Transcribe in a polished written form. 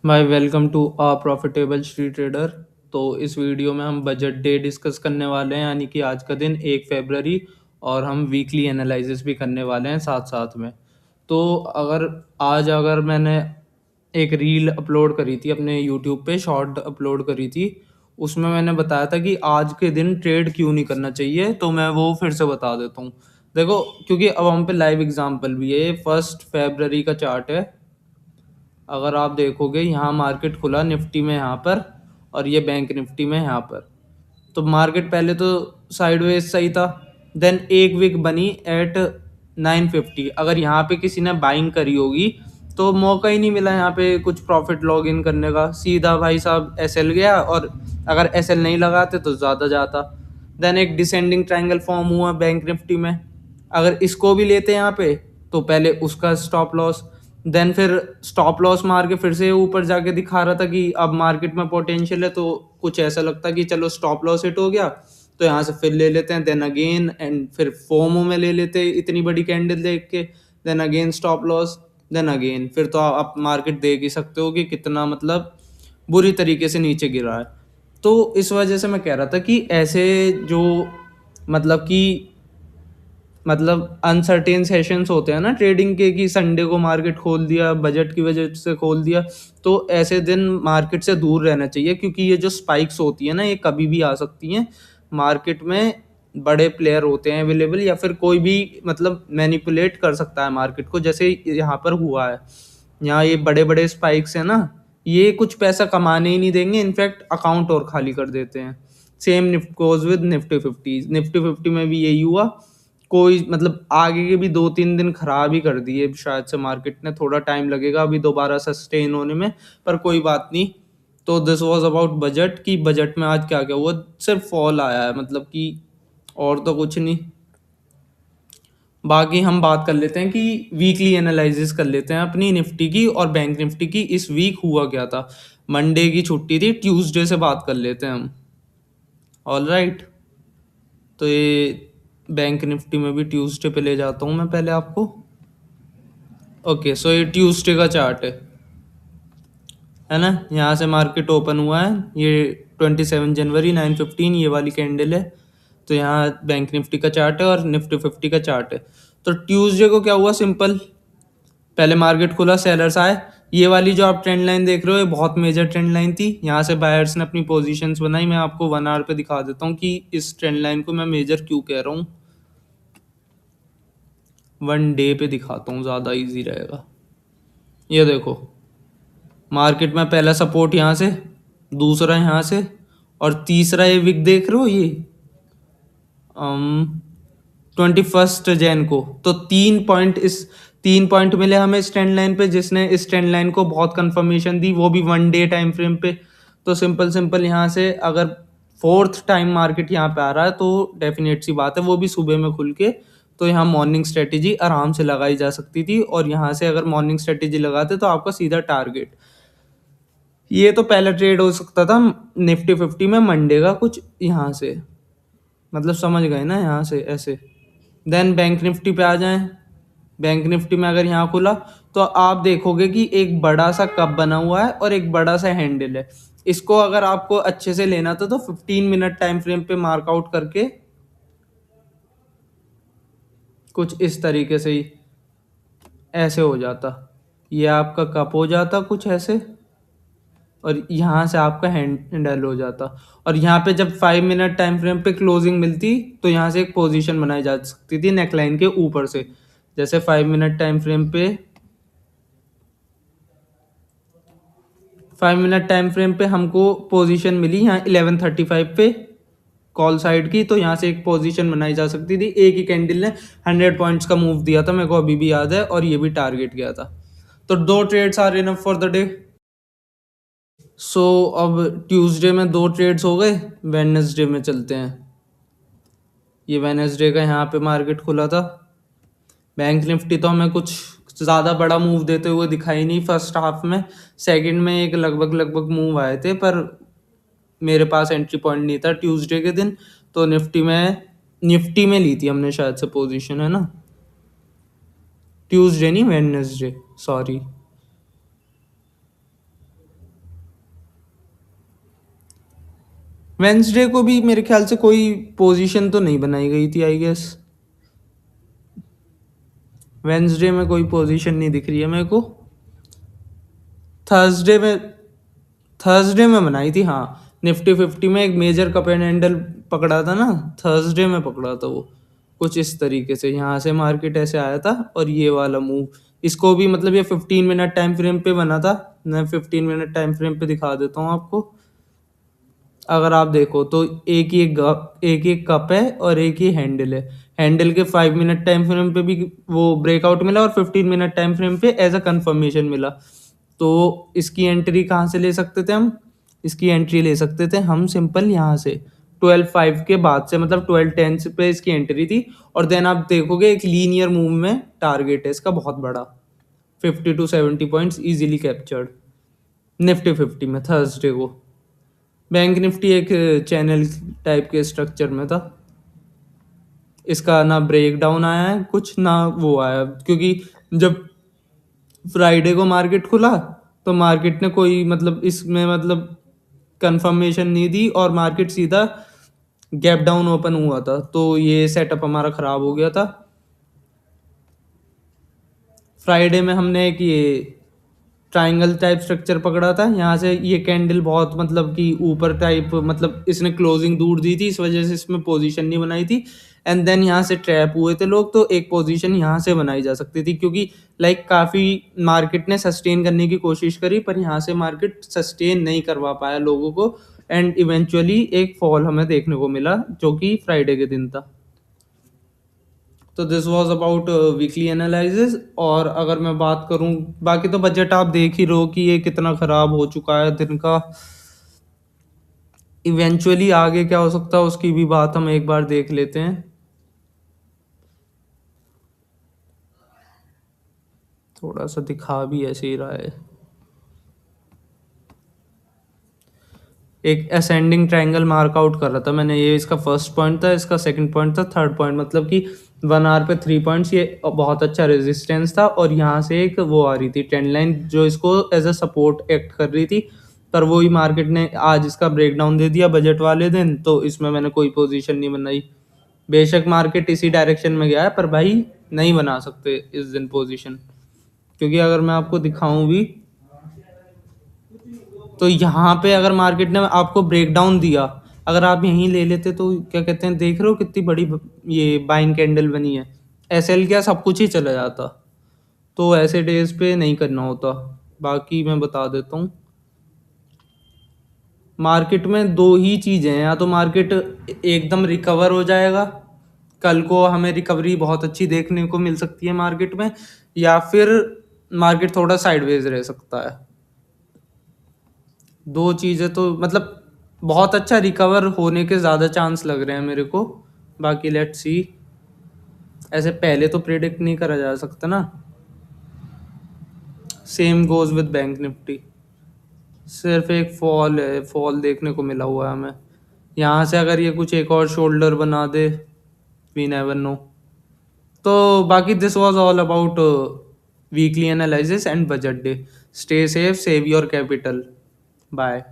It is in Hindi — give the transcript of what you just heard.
भाई welcome to a profitable street trader. तो इस वीडियो में हम बजट डे डिस्कस करने वाले हैं, यानी कि आज का दिन 1 फरवरी। और हम वीकली एनालिसिस भी करने वाले हैं साथ साथ में। तो अगर मैंने एक रील अपलोड करी थी अपने यूट्यूब पे, शॉर्ट अपलोड करी थी। उसमें मैंने बताया था कि आज के दिन ट्रेड क्यों नहीं करना चाहिए, तो मैं वो फिर से बता देता हूँ। देखो, क्योंकि अब हम पे लाइव एग्जांपल भी है। ये 1 फरवरी का चार्ट है। अगर आप देखोगे, यहाँ मार्केट खुला निफ्टी में यहाँ पर, और ये बैंक निफ्टी में यहाँ पर। तो मार्केट पहले तो साइडवेज सही था। देन एक विक बनी एट 950। अगर यहाँ पे किसी ने बाइंग करी होगी तो मौका ही नहीं मिला यहाँ पे कुछ प्रॉफिट लॉग इन करने का। सीधा भाई साहब एसएल गया, और अगर एसएल नहीं लगाते तो ज़्यादा जाता। देन एक डिसेंडिंग ट्रायंगल फॉर्म हुआ बैंक निफ्टी में। अगर इसको भी लेते यहाँ पे तो पहले उसका स्टॉप लॉस, देन फिर स्टॉप लॉस मार के फिर से ऊपर जाके दिखा रहा था कि अब मार्केट में पोटेंशियल है। तो कुछ ऐसा लगता कि चलो स्टॉप लॉस हिट हो गया तो यहाँ से फिर ले लेते हैं, देन अगेन, एंड फिर फोमो में ले लेते हैं इतनी बड़ी कैंडल देख के। Then again stop loss, then again. फिर तो आप मार्केट देख ही सकते हो कि कितना मतलब बुरी तरीके से नीचे गिरा है। तो इस वजह से मैं कह रहा था कि ऐसे जो मतलब कि अनसर्टेन सेशंस होते हैं ना ट्रेडिंग के, कि संडे को मार्केट खोल दिया, बजट की वजह से खोल दिया, तो ऐसे दिन मार्केट से दूर रहना चाहिए। क्योंकि ये जो स्पाइक्स होती है ना, ये कभी भी आ सकती हैं। मार्केट में बड़े प्लेयर होते हैं अवेलेबल, या फिर कोई भी मैनिपुलेट कर सकता है मार्केट को, जैसे यहाँ पर हुआ है। यहाँ ये बड़े बड़े स्पाइक्स हैं ना, ये कुछ पैसा कमाने ही नहीं देंगे, इनफैक्ट अकाउंट और खाली कर देते हैं। सेम गोज विद निफ्टी 50 में भी यही हुआ। कोई आगे के भी 2-3 दिन खराब ही कर दिए शायद से मार्केट ने। थोड़ा टाइम लगेगा अभी दोबारा सस्टेन होने में, पर कोई बात नहीं। तो दिस वाज अबाउट बजट, की बजट में आज क्या क्या हुआ। सिर्फ फॉल आया है, कि और तो कुछ नहीं। बाकी हम बात कर लेते हैं कि वीकली एनालिसिस कर लेते हैं अपनी निफ्टी की और बैंक निफ्टी की। इस वीक हुआ क्या था। मंडे की छुट्टी थी, ट्यूसडे से बात कर लेते हैं हम। All right. तो ये बैंक निफ्टी में भी ट्यूसडे पे ले जाता हूँ मैं पहले आपको। ओके, सो ये ट्यूसडे का चार्ट है ना। यहाँ से मार्केट ओपन हुआ है, ये 27 जनवरी 9:15 ये वाली कैंडल है। तो यहाँ बैंक निफ्टी का चार्ट है और निफ्टी 50 का चार्ट है। तो ट्यूसडे को क्या हुआ, सिंपल। पहले मार्केट खुला, सेलर्स आए। ये वाली जो आप ट्रेंड लाइन देख रहे हो, ये बहुत मेजर ट्रेंड लाइन थी। यहाँ से बायर्स ने अपनी पोजीशंस बनाई। मैं आपको 1 आवर पे दिखा देता हूँ कि इस ट्रेंड लाइन को मैं मेजर क्यों कह रहा हूँ। 1 डे पे दिखाता हूँ, ज़्यादा इजी रहेगा। ये देखो, मार्केट में पहला सपोर्ट यहाँ से, दूसरा यहाँ से, और तीसरा ये विक देख रहे हो, ये 21 जैन को। तो 3 पॉइंट, इस 3 पॉइंट मिले हमें इस ट्रेंड लाइन पे, जिसने इस ट्रेंड लाइन को बहुत कंफर्मेशन दी, वो भी 1 डे टाइम फ्रेम पे। तो सिंपल यहाँ से अगर फोर्थ टाइम मार्केट यहाँ पे आ रहा है तो डेफिनेट सी बात है, वो भी सुबह में खुल के। तो यहाँ मॉर्निंग स्ट्रेटेजी आराम से लगाई जा सकती थी, और यहाँ से अगर मॉर्निंग स्ट्रेटेजी लगाते तो आपका सीधा टारगेट। ये तो पहला ट्रेड हो सकता था निफ्टी 50 में मंडे का, कुछ यहाँ से, समझ गए ना, यहाँ से ऐसे। देन बैंक निफ्टी पे आ जाएं। बैंक निफ्टी में अगर यहाँ खुला तो आप देखोगे कि एक बड़ा सा कप बना हुआ है और एक बड़ा सा हैंडल है। इसको अगर आपको अच्छे से लेना था तो 15 मिनट टाइम फ्रेम पे मार्कआउट करके कुछ इस तरीके से ही ऐसे हो जाता। ये आपका कप हो जाता कुछ ऐसे, और यहाँ से आपका हैंडल हो जाता। और यहाँ पे जब 5 मिनट टाइम फ्रेम पे क्लोजिंग मिलती तो यहाँ से एक पोजीशन बनाई जा सकती थी नेकलाइन के ऊपर से। जैसे 5 मिनट टाइम फ्रेम पे, 5 मिनट टाइम फ्रेम पे हमको पोजीशन मिली यहाँ 11:35 पे कॉल साइड की। तो यहाँ से एक पोजीशन बनाई जा सकती थी। एक ही कैंडल ने 100 पॉइंट्स का मूव दिया था, मेरे को अभी भी याद है, और ये भी टारगेट गया था। तो 2 trades are enough for the day. So अब ट्यूसडे में 2 ट्रेड्स हो गए। वेडनेसडे में चलते हैं। ये वेडनेसडे का यहाँ पे मार्केट खुला था। बैंक निफ्टी तो हमें कुछ ज़्यादा बड़ा मूव देते हुए दिखाई नहीं फर्स्ट हाफ में। सेकंड में एक लगभग मूव आए थे, पर मेरे पास एंट्री पॉइंट नहीं था ट्यूसडे के दिन। तो निफ्टी में ली थी हमने शायद से पोजीशन, है ना। ट्यूसडे नहीं, वेडनेसडे, सॉरी। वेंसडे को भी मेरे ख्याल से कोई पोजीशन तो नहीं बनाई गई थी आई गेस। वेंसडे में कोई पोजीशन नहीं दिख रही है मेरे को। थर्सडे में थर्सडे में बनाई थी हाँ। निफ्टी 50 में एक मेजर कप एंड हैंडल पकड़ा था ना, थर्सडे में पकड़ा था वो। कुछ इस तरीके से यहाँ से मार्केट ऐसे आया था और ये वाला मूव, इसको भी मतलब ये 15 मिनट टाइम फ्रेम पे बना था। मैं 15 मिनट टाइम फ्रेम पे दिखा देता हूँ आपको। अगर आप देखो तो एक एक कप है और एक ही हैंडल है। हैंडल के 5 मिनट टाइम फ्रेम पे भी वो ब्रेकआउट मिला और 15 मिनट टाइम फ्रेम पे एज अ कंफर्मेशन मिला। तो इसकी एंट्री कहाँ से ले सकते थे हम? इसकी एंट्री ले सकते थे हम सिंपल यहाँ से 12.5 के बाद से, मतलब 12.10 पे इसकी एंट्री थी। और देन आप देखोगे एक लीनियर मूव में टारगेट है इसका बहुत बड़ा, 50 to 70 points easily captured Nifty 50 में थर्सडे को। बैंक निफ्टी एक चैनल टाइप के स्ट्रक्चर में था। इसका ना ब्रेक डाउन आया है कुछ, ना वो आया, क्योंकि जब फ्राइडे को मार्केट खुला तो मार्केट ने कोई मतलब इसमें मतलब कंफर्मेशन नहीं दी और मार्केट सीधा गैप डाउन ओपन हुआ था। तो ये सेटअप हमारा खराब हो गया था। फ्राइडे में हमने एक ये ट्राइंगल टाइप स्ट्रक्चर पकड़ा था। यहाँ से ये कैंडल बहुत मतलब कि ऊपर टाइप, मतलब इसने क्लोजिंग दूर दी थी, इस वजह से इसमें पोजीशन नहीं बनाई थी। एंड देन यहाँ से ट्रैप हुए थे लोग, तो एक पोजीशन यहाँ से बनाई जा सकती थी, क्योंकि लाइक काफ़ी मार्केट ने सस्टेन करने की कोशिश करी पर यहाँ से मार्केट सस्टेन नहीं करवा पाया लोगों को। एंड इवेंचुअली एक फॉल हमें देखने को मिला जो कि फ्राइडे के दिन था। तो this was about weekly analysis. और अगर मैं बात करूं बाकी, तो बजट आप देख ही रहो कि ये कितना ख़राब हो चुका है दिन का। इवेंचुअली आगे क्या हो सकता है उसकी भी बात हम एक बार देख लेते हैं। थोड़ा सा दिखा भी ऐसे ही रहा है। एक असेंडिंग ट्रायंगल मार्क आउट कर रहा था मैंने, ये इसका फर्स्ट पॉइंट था, इसका सेकंड पॉइंट था, थर्ड पॉइंट, मतलब कि 1 आवर पे 3 पॉइंट्स, ये बहुत अच्छा रेजिस्टेंस था। और यहाँ से एक वो आ रही थी ट्रेंड लाइन जो इसको एज अ सपोर्ट एक्ट कर रही थी। पर वही मार्केट ने आज इसका ब्रेकडाउन दे दिया बजट वाले दिन, तो इसमें मैंने कोई पोजीशन नहीं बनाई। बेशक मार्केट इसी डायरेक्शन में गया है पर भाई नहीं बना सकते इस दिन पोजीशन, क्योंकि अगर मैं आपको दिखाऊं भी तो यहाँ पे अगर मार्केट ने आपको ब्रेकडाउन दिया, अगर आप यहीं ले लेते तो क्या कहते हैं, देख रहे हो कितनी बड़ी ये बाइंग कैंडल बनी है। एसएल क्या सब कुछ ही चला जाता। तो ऐसे डेज पे नहीं करना होता। बाकी मैं बता देता हूँ, मार्केट में दो ही चीज़ें हैं, या तो मार्केट एकदम रिकवर हो जाएगा, कल को हमें रिकवरी बहुत अच्छी देखने को मिल सकती है मार्केट में, या फिर मार्केट थोड़ा साइडवेज रह सकता है। दो चीज़ें तो मतलब बहुत अच्छा रिकवर होने के ज़्यादा चांस लग रहे हैं मेरे को। बाकी लेट्स सी, ऐसे पहले तो प्रिडिक्ट नहीं करा जा सकता ना। Same goes with bank Nifty, सिर्फ एक फॉल है, फॉल देखने को मिला हुआ है हमें। यहाँ से अगर ये कुछ एक और शोल्डर बना दे, वी नेवर नो। तो बाकी this was all about weekly analysis and budget day. Stay safe, save your capital, bye.